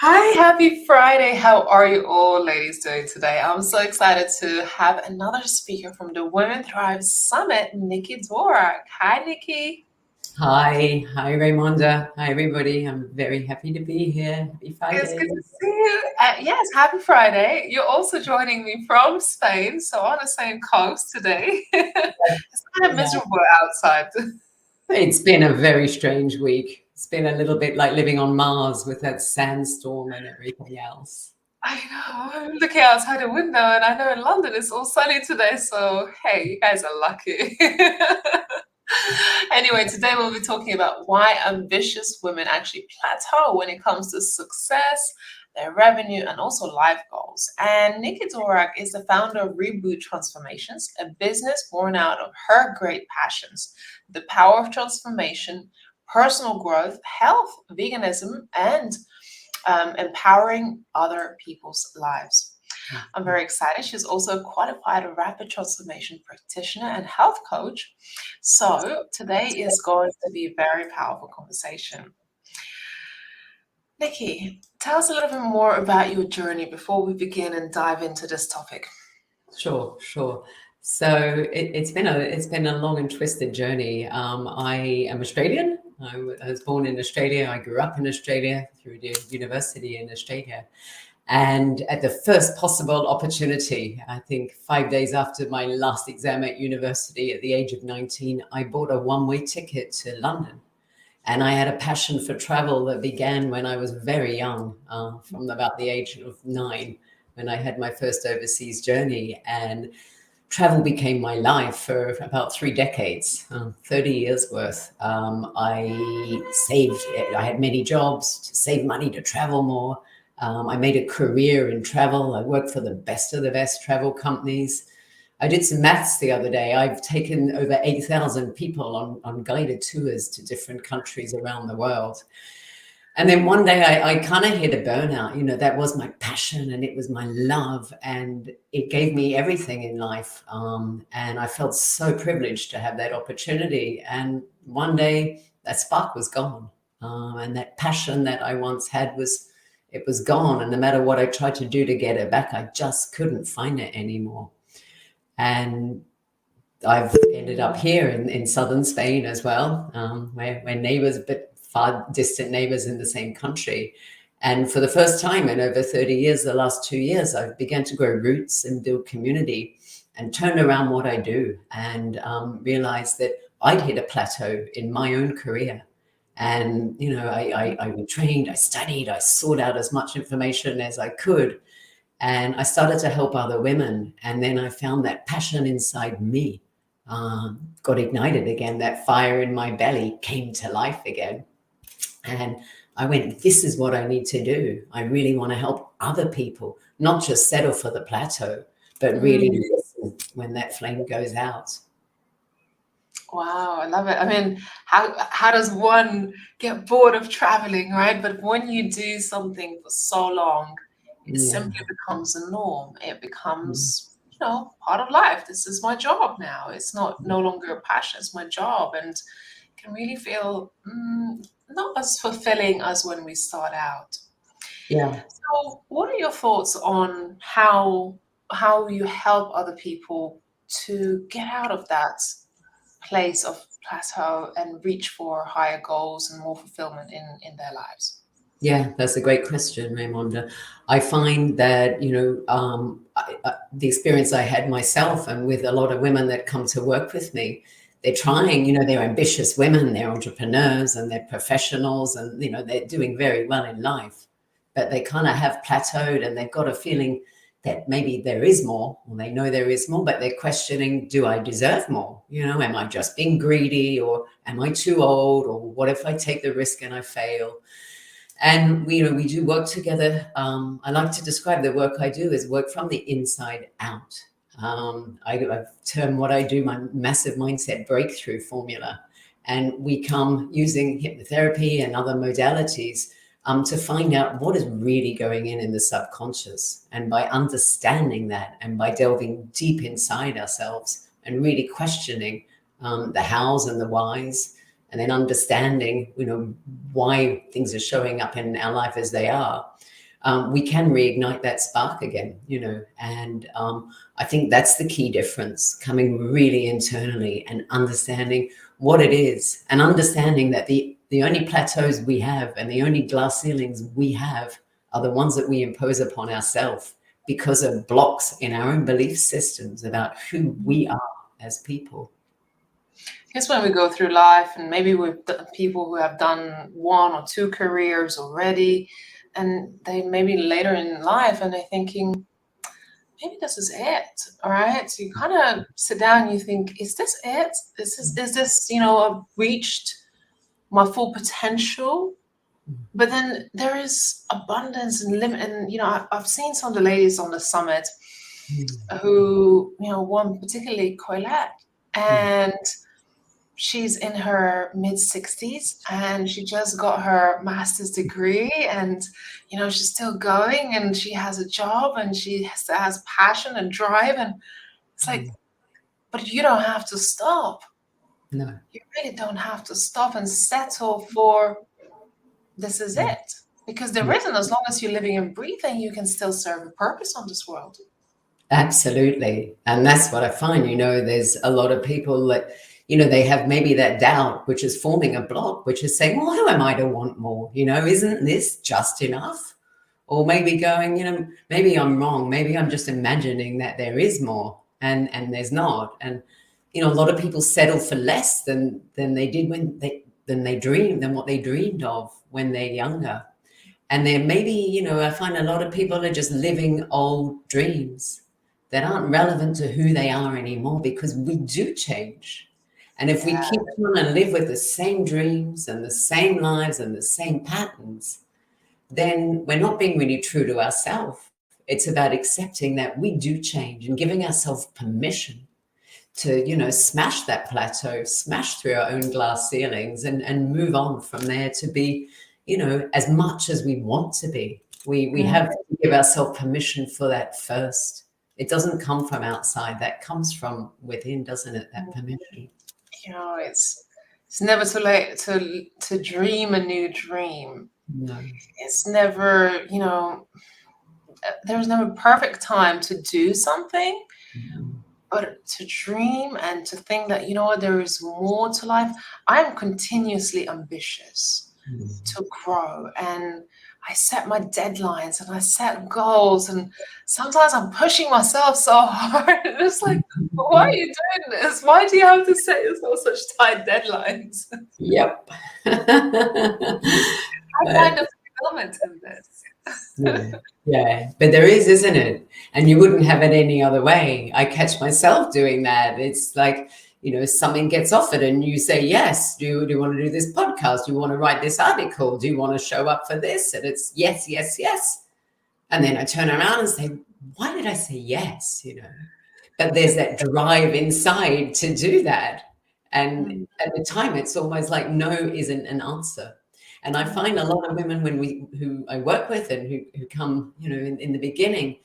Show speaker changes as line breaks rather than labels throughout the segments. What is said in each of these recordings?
Hi, happy Friday. How are you all ladies doing today? I'm so excited to have another speaker from the Women Thrive Summit, Nicky Dvorak. Hi, Nikki.
Hi, Raymonda. Hi, everybody. I'm very happy to be here. Happy
It's good
Friday.
to see you. Yes, happy Friday. You're also joining me from Spain, so on the same coast today. It's kind of
Yeah,
miserable outside.
it's been a very strange week. It's been a little bit like living on Mars with that sandstorm and everything else.
I know. I'm looking outside the window, and I know in London it's all sunny today, so hey, you guys are lucky. Anyway, today we'll be talking about why ambitious women actually plateau when it comes to success, their revenue, and also life goals. And Nicky Dvorak is the founder of ReBoot Transformations, a business born out of her great passions: the power of transformation, personal growth, health, veganism, and empowering other people's lives. I'm very excited. She's also a qualified rapid transformation practitioner and health coach. So today is going to be a very powerful conversation. Nikki, tell us a little bit more about your journey before we begin and dive into this topic.
Sure. So it's been a long and twisted journey. I am Australian. I was born in Australia. I grew up in Australia through the university in Australia. And at the first possible opportunity, I think 5 days after my last exam at university at the age of 19, I bought a one-way ticket to London. And I had a passion for travel that began when I was very young, from about the age of 9, when I had my first overseas journey. And travel became my life for about 3 decades, 30 years worth. I had many jobs to save money to travel more. I made a career in travel. I worked for the best of the best travel companies. I did some maths the other day. I've taken over 8,000 people on guided tours to different countries around the world. And then one day I kind of hit a burnout. That was my passion and it was my love and it gave me everything in life. And I felt so privileged to have that opportunity. And one day that spark was gone. And that passion that I once had it was gone. And no matter what I tried to do to get it back, I just couldn't find it anymore. And I've ended up here in southern Spain as well, where we're neighbors, but far distant neighbors in the same country. And for the first time in over 30 years, the last 2 years, I've begun to grow roots and build community and turn around what I do and realized that I'd hit a plateau in my own career. And, I retrained, I studied, I sought out as much information as I could. And I started to help other women. And then I found that passion inside me got ignited again. That fire in my belly came to life again. And I went, this is what I need to do. I really want to help other people, not just settle for the plateau, but really
Mm,
listen when that flame goes out.
wow, I love it. I mean, how does one get bored of traveling, right? But when you do something for so long, it
Yeah.
simply becomes a norm. It becomes, part of life. This is my job now. It's not no longer a passion, it's my job. And can really feel not as fulfilling as when we start out.
Yeah.
So, what are your thoughts on how you help other people to get out of that place of plateau and reach for higher goals and more fulfillment in their lives?
Yeah, that's a great question, Raymonda. I find that, the experience I had myself and with a lot of women that come to work with me, they're trying, they're ambitious women, they're entrepreneurs and they're professionals and, they're doing very well in life, but they kind of have plateaued and they've got a feeling that maybe there is more, or they know there is more, but they're questioning, do I deserve more? Am I just being greedy, or am I too old, or what if I take the risk and I fail? And we do work together. I like to describe the work I do as work from the inside out. I've termed what I do my massive mindset breakthrough formula. And we come using hypnotherapy and other modalities to find out what is really going in the subconscious. And by understanding that and by delving deep inside ourselves and really questioning the hows and the whys, and then understanding, why things are showing up in our life as they are, we can reignite that spark again, and I think that's the key difference, coming really internally and understanding what it is, and understanding that the only plateaus we have and the only glass ceilings we have are the ones that we impose upon ourselves because of blocks in our own belief systems about who we are as people.
Guess when we go through life, and maybe with people who have done 1 or 2 careers already, and they maybe later in life, and they're thinking, maybe this is it. All right. So you kind of sit down and you think, is this it? Is this, I've reached my full potential? But then there is abundance and limit. And, I've seen some of the ladies on the summit who, one particularly Colette, and she's in her mid-60s and she just got her master's degree, and she's still going, and she has a job, and she has passion and drive, and it's like, but you don't have to stop.
No,
you really don't have to stop and settle for this is it, because there isn't. As long as you're living and breathing, you can still serve a purpose on this world.
Absolutely. And that's what I find, there's a lot of people that they have maybe that doubt, which is forming a block, which is saying, well, who am I to want more? Isn't this just enough? Or maybe going, maybe I'm wrong. Maybe I'm just imagining that there is more, and there's not. And, a lot of people settle for less than they did than what they dreamed of when they're younger. And then maybe, I find a lot of people are just living old dreams that aren't relevant to who they are anymore, because we do change. And if we keep trying to live with the same dreams and the same lives and the same patterns, then we're not being really true to ourselves. It's about accepting that we do change and giving ourselves permission to, smash that plateau, smash through our own glass ceilings, and move on from there to be, as much as we want to be. We have to give ourselves permission for that first. It doesn't come from outside. That comes from within, doesn't it? That permission.
It's never too late to dream a new dream.
No.
It's never, there's never a perfect time to do something, but to dream and to think that, there is more to life. I'm continuously ambitious to grow, and I set my deadlines and I set goals, and sometimes I'm pushing myself so hard. It's like, why are you doing this? Why do you have to set yourself such tight deadlines?
Yep.
I find a fulfillment in this.
Yeah, but there is, isn't it? And you wouldn't have it any other way. I catch myself doing that. It's like, something gets offered and you say, yes, do you want to do this podcast? Do you want to write this article? Do you want to show up for this? And it's yes, yes, yes. And then I turn around and say, why did I say yes? But there's that drive inside to do that. And at the time, it's almost like no isn't an answer. And I find a lot of women who I work with and who come, in the beginning,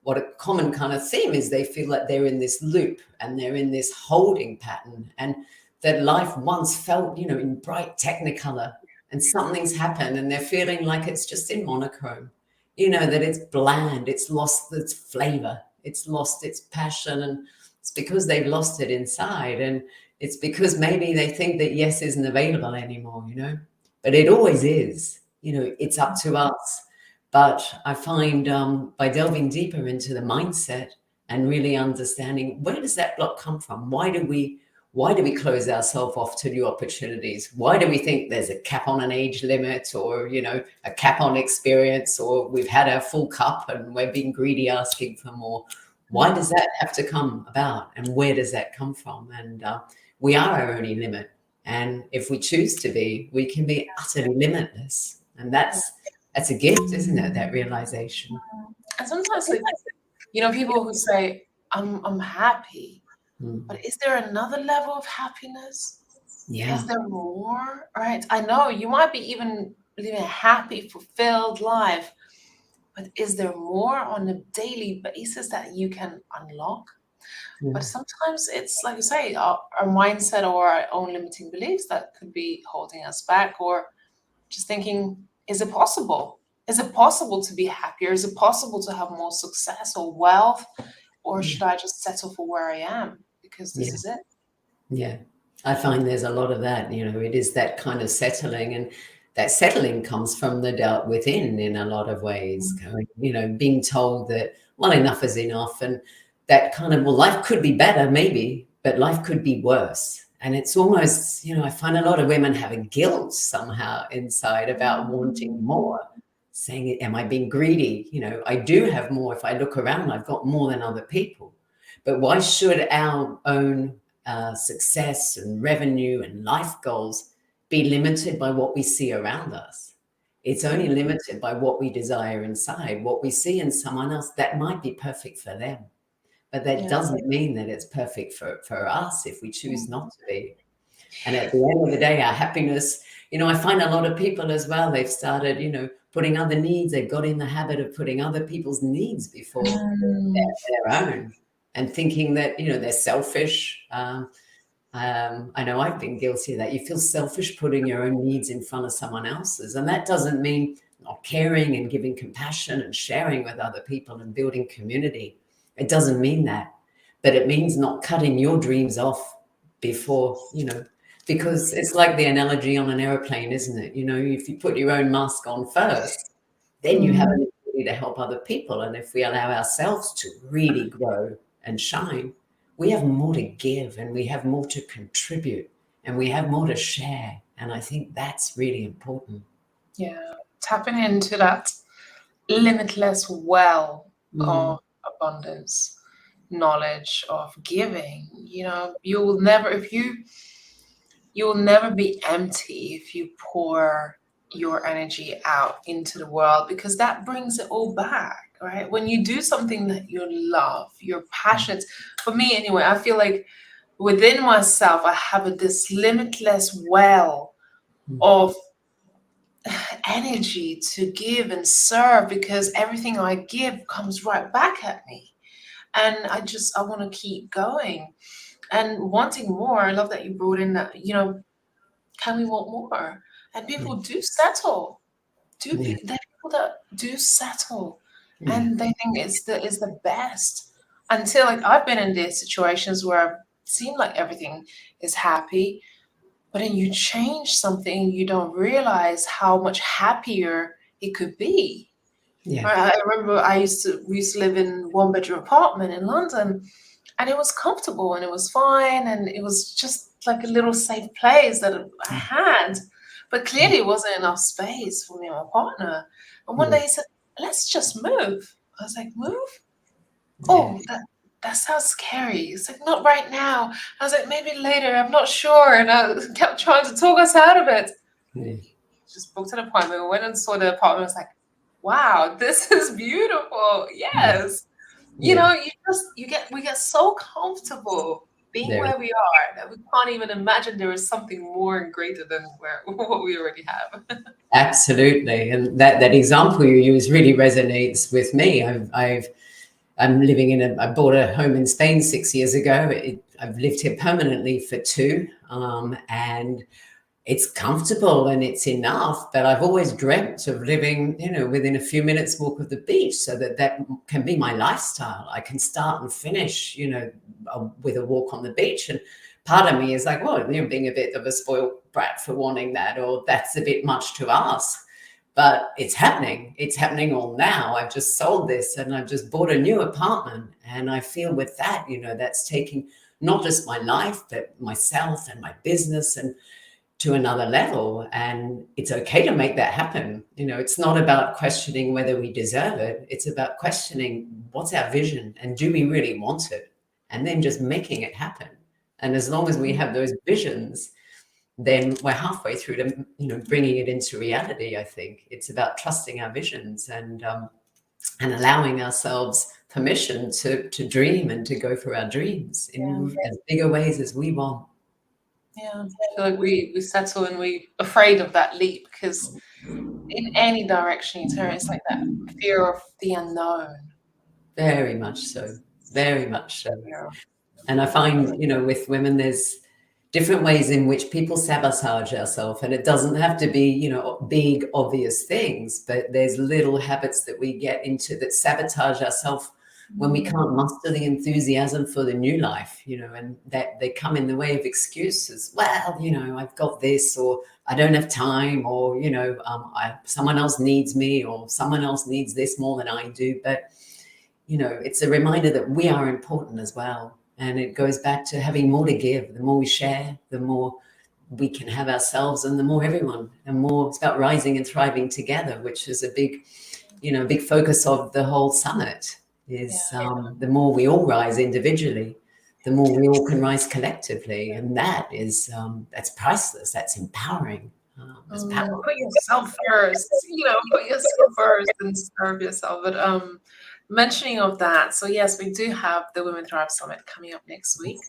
what a common kind of theme is they feel like they're in this loop and they're in this holding pattern, and that life once felt, in bright technicolor, and something's happened and they're feeling like it's just in monochrome, that it's bland, it's lost its flavor, it's lost its passion, and it's because they've lost it inside. And it's because maybe they think that yes isn't available anymore, but it always is, it's up to us. But I find by delving deeper into the mindset and really understanding, where does that block come from? Why do we close ourselves off to new opportunities? Why do we think there's a cap on an age limit, or, a cap on experience, or we've had our full cup and we're being greedy asking for more? Why does that have to come about? And where does that come from? And we are our only limit. And if we choose to be, we can be utterly limitless. And that's a gift, isn't it? That realization.
And sometimes, people who say, I'm happy, but is there another level of happiness?
Yeah.
Is there more? Right? I know you might be even living a happy, fulfilled life, but is there more on a daily basis that you can unlock? But sometimes it's like you say, our mindset or our own limiting beliefs that could be holding us back, or just thinking, is it possible? Is it possible to be happier? Is it possible to have more success or wealth? Or should I just settle for where I am because this is it?
Yeah. I find there's a lot of that, it is that kind of settling, and that settling comes from the doubt within in a lot of ways, being told that, well, enough is enough. And that kind of, well, life could be better, maybe, but life could be worse. And it's almost, I find a lot of women having guilt somehow inside about wanting more, saying, am I being greedy? I do have more. If I look around, I've got more than other people. But why should our own success and revenue and life goals be limited by what we see around us? It's only limited by what we desire inside, what we see in someone else that might be perfect for them. But that doesn't mean that it's perfect for us if we choose not to be. And at the end of the day, our happiness, I find a lot of people as well, they've started, putting other needs. They've got in the habit of putting other people's needs before their own, and thinking that, they're selfish. I know I've been guilty of that. You feel selfish putting your own needs in front of someone else's. And that doesn't mean not caring and giving compassion and sharing with other people and building community. It doesn't mean that, but it means not cutting your dreams off before, because it's like the analogy on an airplane, isn't it? If you put your own mask on first, then you have an ability to help other people. And if we allow ourselves to really grow and shine, we have more to give, and we have more to contribute, and we have more to share. And I think that's really important.
Yeah, tapping into that limitless well of abundance, knowledge of giving. You'll never be empty if you pour your energy out into the world, because that brings it all back, right? When you do something that you love, you're passionate. For me anyway, I feel like within myself, I have this limitless well of energy to give and serve, because everything I give comes right back at me. And I want to keep going and wanting more. I love that you brought in that, can we want more? And people do settle. There are people that do settle, and they think it's the best, until, like, I've been in these situations where it seemed like everything is happy, but then you change something, you don't realize how much happier it could be.
Yeah.
I remember we used to live in one-bedroom apartment in London, and it was comfortable and it was fine, and it was just like a little safe place that I had. But clearly it wasn't enough space for me and my partner. And one day he said, let's just move. I was like, move? Oh, that sounds scary. It's like, not right now. I was like, maybe later, I'm not sure. And I kept trying to talk us out of it. Just booked an appointment, went and saw the apartment. I was like, wow, this is beautiful. Yes. We get so comfortable being where we are that we can't even imagine there is something more and greater than what we already have.
Absolutely. And that example you use really resonates with me. I'm living I bought a home in Spain 6 years ago. I've lived here permanently for 2, and it's comfortable and it's enough, but I've always dreamt of living, within a few minutes walk of the beach, so that can be my lifestyle. I can start and finish, with a walk on the beach. And part of me is like, well, being a bit of a spoiled brat for wanting that, or that's a bit much to ask. But it's happening. It's happening all now. I've just sold this and I've just bought a new apartment. And I feel with that, that's taking not just my life, but myself and my business and to another level. And it's okay to make that happen. It's not about questioning whether we deserve it. It's about questioning what's our vision and do we really want it? And then just making it happen. And as long as we have those visions, then we're halfway through to, bringing it into reality. I think it's about trusting our visions and allowing ourselves permission to dream and to go for our dreams in as bigger ways as we want.
Yeah, I feel like we settle and we're afraid of that leap, because in any direction you turn, it's like that fear of the unknown.
Very much so. very much so.
Yeah.
And I find, with women, there's different ways in which people sabotage ourselves. And it doesn't have to be, big, obvious things, but there's little habits that we get into that sabotage ourselves when we can't muster the enthusiasm for the new life, and that they come in the way of excuses. Well, I've got this, or I don't have time, or, someone else needs me, or someone else needs this more than I do. But, it's a reminder that we are important as well. And it goes back to having more to give. The more we share, the more we can have ourselves, and the more everyone, and more it's about rising and thriving together, which is a big focus of the whole summit is the more we all rise individually, the more we all can rise collectively. And that's priceless. That's empowering.
Put yourself first, put yourself first and serve yourself. But mentioning of that, so yes, we do have the Women Thrive Summit coming up next week,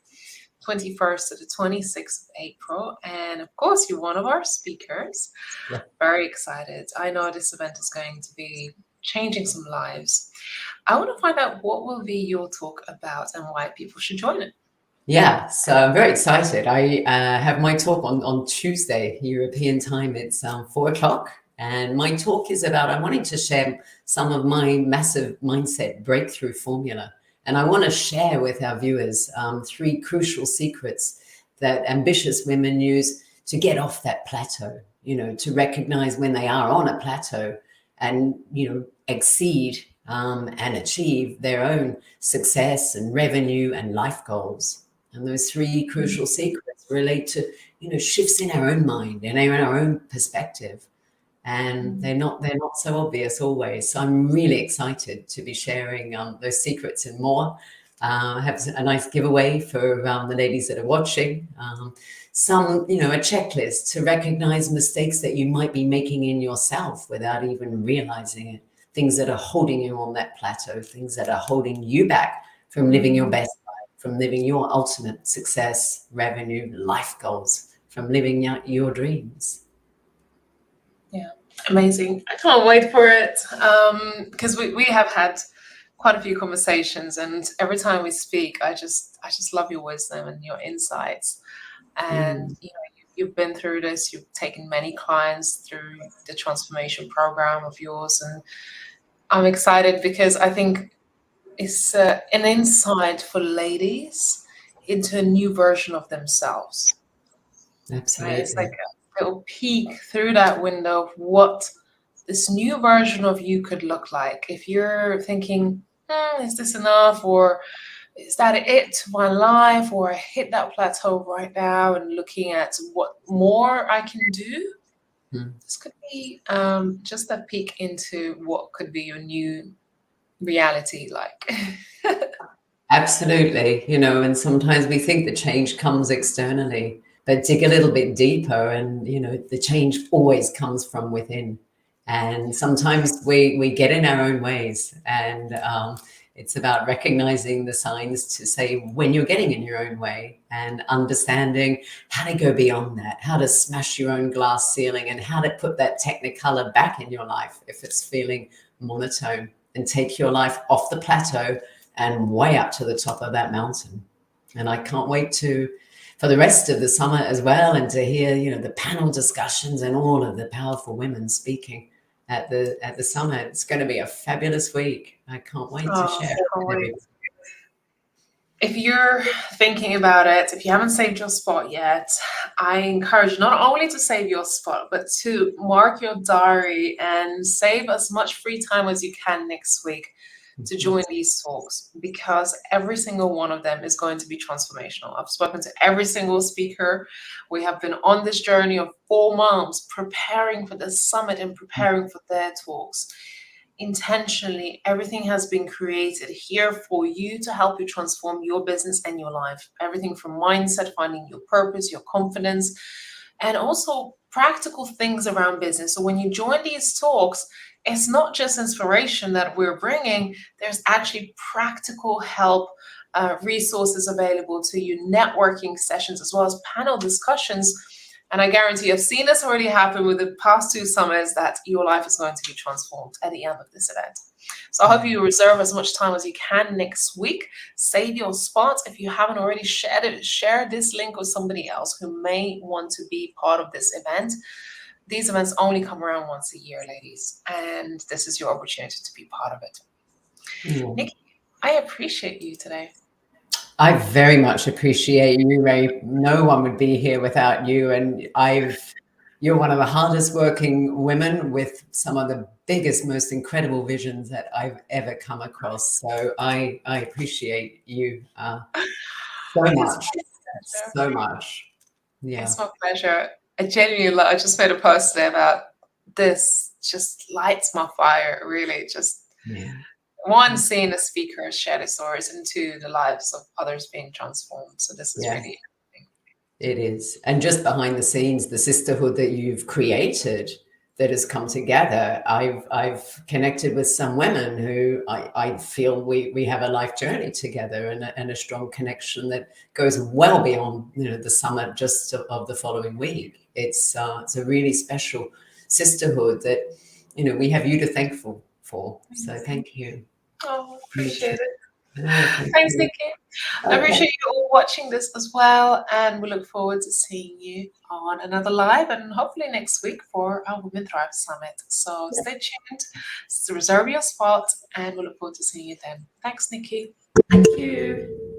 21st to the 26th of April. And of course, you're one of our speakers.
Yeah.
Very excited. I know this event is going to be changing some lives. I want to find out what will be your talk about and why people should join it.
Yeah, so I'm very excited. I have my talk on Tuesday, European time. It's 4:00. And my talk is about, I wanted to share some of my massive mindset breakthrough formula. And I want to share with our viewers 3 crucial secrets that ambitious women use to get off that plateau, to recognize when they are on a plateau and, exceed and achieve their own success and revenue and life goals. And those 3 crucial secrets relate to, shifts in our own mind and in our own perspective. And they're not so obvious always. So I'm really excited to be sharing those secrets and more. Have a nice giveaway for the ladies that are watching. A checklist to recognize mistakes that you might be making in yourself without even realizing it. Things that are holding you on that plateau, things that are holding you back from living your best life, from living your ultimate success, revenue, life goals, from living out your dreams.
Yeah, amazing. I can't wait for it because we have had quite a few conversations, and every time we speak, I just love your wisdom and your insights. And you've been through this. You've taken many clients through the transformation program of yours, and I'm excited because I think it's an insight for ladies into a new version of themselves.
Absolutely.
Right? It's like a little peek through that window of what this new version of you could look like. If you're thinking, is this enough? Or is that it to my life? Or I hit that plateau right now and looking at what more I can do. This could be just a peek into what could be your new reality like.
Absolutely. And sometimes we think the change comes externally, but dig a little bit deeper and, the change always comes from within. And sometimes we get in our own ways, and it's about recognizing the signs to say when you're getting in your own way and understanding how to go beyond that, how to smash your own glass ceiling, and how to put that technicolor back in your life if it's feeling monotone, and take your life off the plateau and way up to the top of that mountain. And I can't wait for the rest of the summit as well, and to hear, the panel discussions and all of the powerful women speaking at the summit. It's going to be a fabulous week. I can't wait to share.
If you're thinking about it, if you haven't saved your spot yet, I encourage not only to save your spot, but to mark your diary and save as much free time as you can next week to join these talks, because every single one of them is going to be transformational. I've spoken to every single speaker. We have been on this journey of 4 months preparing for the summit and preparing for their talks. Intentionally, everything has been created here for you to help you transform your business and your life. Everything from mindset, finding your purpose, your confidence, and also practical things around business. So when you join these talks, it's not just inspiration that we're bringing. There's actually practical help, resources available to you, networking sessions, as well as panel discussions And I guarantee you've seen this already happen with the past 2 summits, that your life is going to be transformed at the end of this event. So I hope you reserve as much time as you can next week. Save your spot. If you haven't already shared it, share this link with somebody else who may want to be part of this event. These events only come around once a year, ladies, and this is your opportunity to be part of it. Nikki, I appreciate you today.
I very much appreciate you, Ray. No one would be here without you. And you're one of the hardest working women with some of the biggest, most incredible visions that I've ever come across. So I appreciate you so much. So much. Yeah.
It's my pleasure. I genuinely I just made a post today about this, just lights my fire, really. Just one, seeing the speakers share their stories, and 2, the lives of others being transformed. So this is really amazing.
It is. And just behind the scenes, the sisterhood that you've created that has come together. I've connected with some women who I feel we have a life journey together, and a strong connection that goes well beyond the summit just of the following week. It's a really special sisterhood that we have you to thank for. So thank you.
Oh, appreciate it. Thanks, Nikki. I appreciate you all watching this as well, and we look forward to seeing you on another live, and hopefully next week for our Women Thrive Summit. So stay tuned, reserve your spot, and we look forward to seeing you then. Thanks, Nikki.
Thank you.